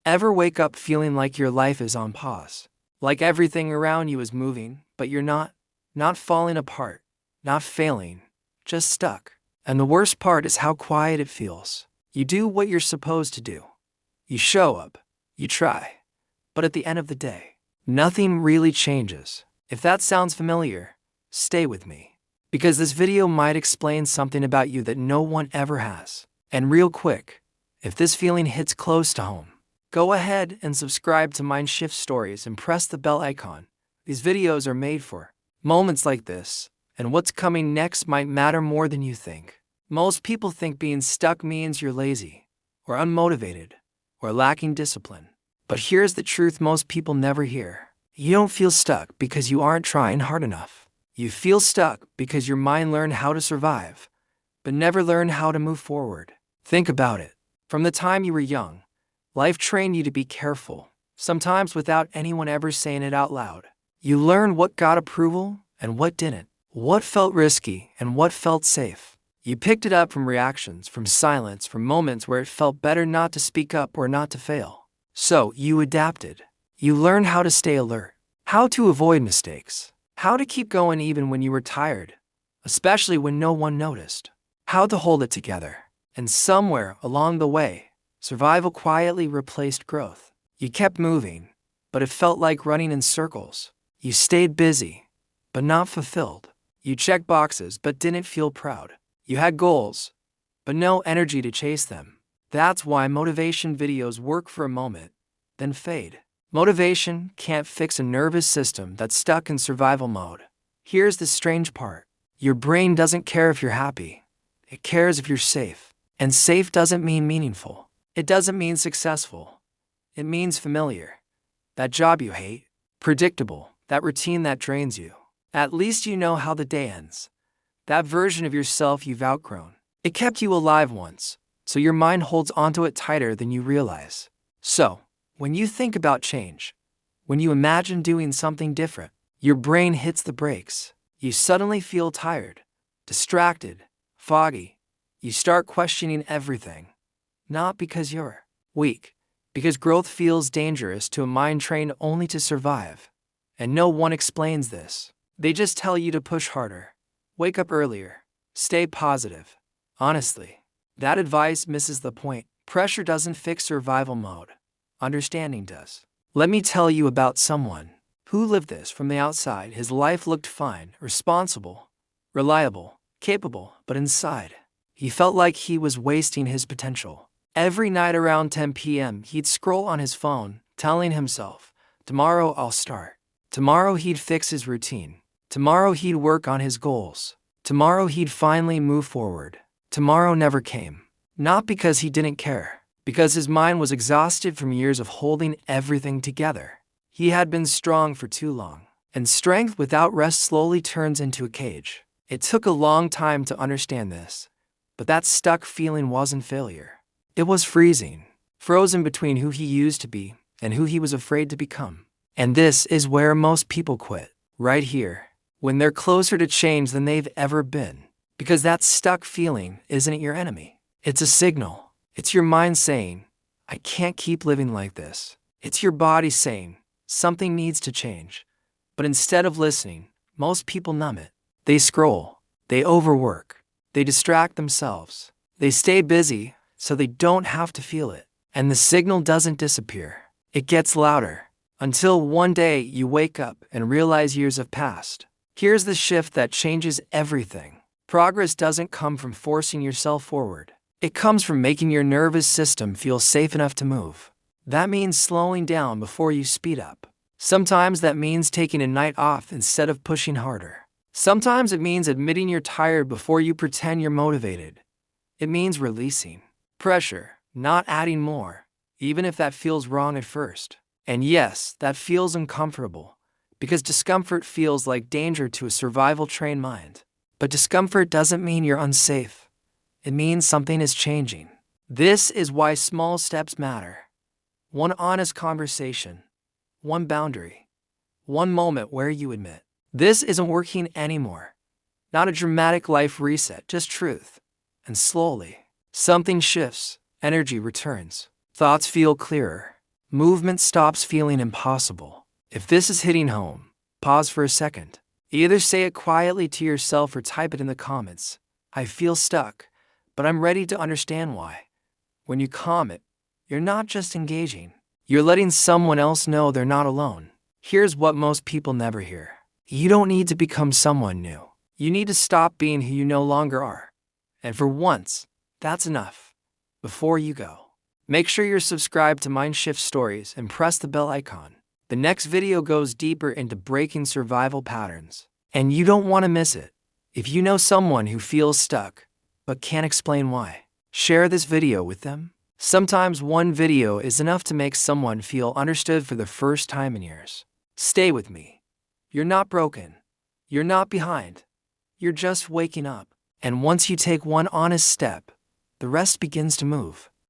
Ever wake up feeling like your life is on pause? Like everything around you is moving, but you're not? Not falling apart, not failing, just stuck. And the worst part is how quiet it feels. You do what you're supposed to do. You show up, you try. But at the end of the day, nothing really changes. If that sounds familiar, stay with me. Because this video might explain something about you that no one ever has. And real quick, if this feeling hits close to home, go ahead and subscribe to Mind Shift Stories and press the bell icon. These videos are made for moments like this, and what's coming next might matter more than you think. Most people think being stuck means you're lazy, or unmotivated, or lacking discipline. But here's the truth most people never hear. You don't feel stuck because you aren't trying hard enough. You feel stuck because your mind learned how to survive, but never learned how to move forward. Think about it. From the time you were young, life trained you to be careful, sometimes without anyone ever saying it out loud. You learned what got approval and what didn't, what felt risky and what felt safe. You picked it up from reactions, from silence, from moments where it felt better not to speak up or not to fail. So you adapted. You learned how to stay alert, how to avoid mistakes, how to keep going even when you were tired, especially when no one noticed, how to hold it together. And somewhere along the way, survival quietly replaced growth. You kept moving, but it felt like running in circles. You stayed busy, but not fulfilled. You checked boxes, but didn't feel proud. You had goals, but no energy to chase them. That's why motivation videos work for a moment, then fade. Motivation can't fix a nervous system that's stuck in survival mode. Here's the strange part. Your brain doesn't care if you're happy. It cares if you're safe. And safe doesn't mean meaningful. It doesn't mean successful. It means familiar. That job you hate. Predictable. That routine that drains you. At least you know how the day ends. That version of yourself you've outgrown. It kept you alive once, so your mind holds onto it tighter than you realize. So, when you think about change, when you imagine doing something different, your brain hits the brakes. You suddenly feel tired, distracted, foggy. You start questioning everything. Not because you're weak, because growth feels dangerous to a mind trained only to survive. And no one explains this. They just tell you to push harder, wake up earlier, stay positive. Honestly, that advice misses the point. Pressure doesn't fix survival mode. Understanding does. Let me tell you about someone who lived this from the outside. His life looked fine, responsible, reliable, capable, but inside, he felt like he was wasting his potential. Every night around 10 p.m., he'd scroll on his phone, telling himself, tomorrow I'll start. Tomorrow he'd fix his routine. Tomorrow he'd work on his goals. Tomorrow he'd finally move forward. Tomorrow never came. Not because he didn't care, because his mind was exhausted from years of holding everything together. He had been strong for too long, and strength without rest slowly turns into a cage. It took a long time to understand this, but that stuck feeling wasn't failure. It was freezing, frozen between who he used to be and who he was afraid to become. And this is where most people quit, right here, when they're closer to change than they've ever been. Because that stuck feeling isn't your enemy. It's a signal. It's your mind saying, I can't keep living like this. It's your body saying, something needs to change. But instead of listening, most people numb it. They scroll. They overwork. They distract themselves. They stay busy so they don't have to feel it. And the signal doesn't disappear. It gets louder. Until one day you wake up and realize years have passed. Here's the shift that changes everything. Progress doesn't come from forcing yourself forward. It comes from making your nervous system feel safe enough to move. That means slowing down before you speed up. Sometimes that means taking a night off instead of pushing harder. Sometimes it means admitting you're tired before you pretend you're motivated. It means releasing pressure, not adding more, even if that feels wrong at first. And yes, that feels uncomfortable, because discomfort feels like danger to a survival-trained mind. But discomfort doesn't mean you're unsafe. It means something is changing. This is why small steps matter. One honest conversation, one boundary, one moment where you admit, this isn't working anymore. Not a dramatic life reset, just truth. And slowly, something shifts, energy returns, thoughts feel clearer, movement stops feeling impossible. If this is hitting home, pause for a second. Either say it quietly to yourself or type it in the comments. I feel stuck, but I'm ready to understand why. When you comment, you're not just engaging. You're letting someone else know they're not alone. Here's what most people never hear. You don't need to become someone new. You need to stop being who you no longer are. And for once, that's enough. Before you go, make sure you're subscribed to Mindshift Stories and press the bell icon. The next video goes deeper into breaking survival patterns, and you don't want to miss it. If you know someone who feels stuck, but can't explain why, share this video with them. Sometimes one video is enough to make someone feel understood for the first time in years. Stay with me. You're not broken. You're not behind. You're just waking up. And once you take one honest step, the rest begins to move.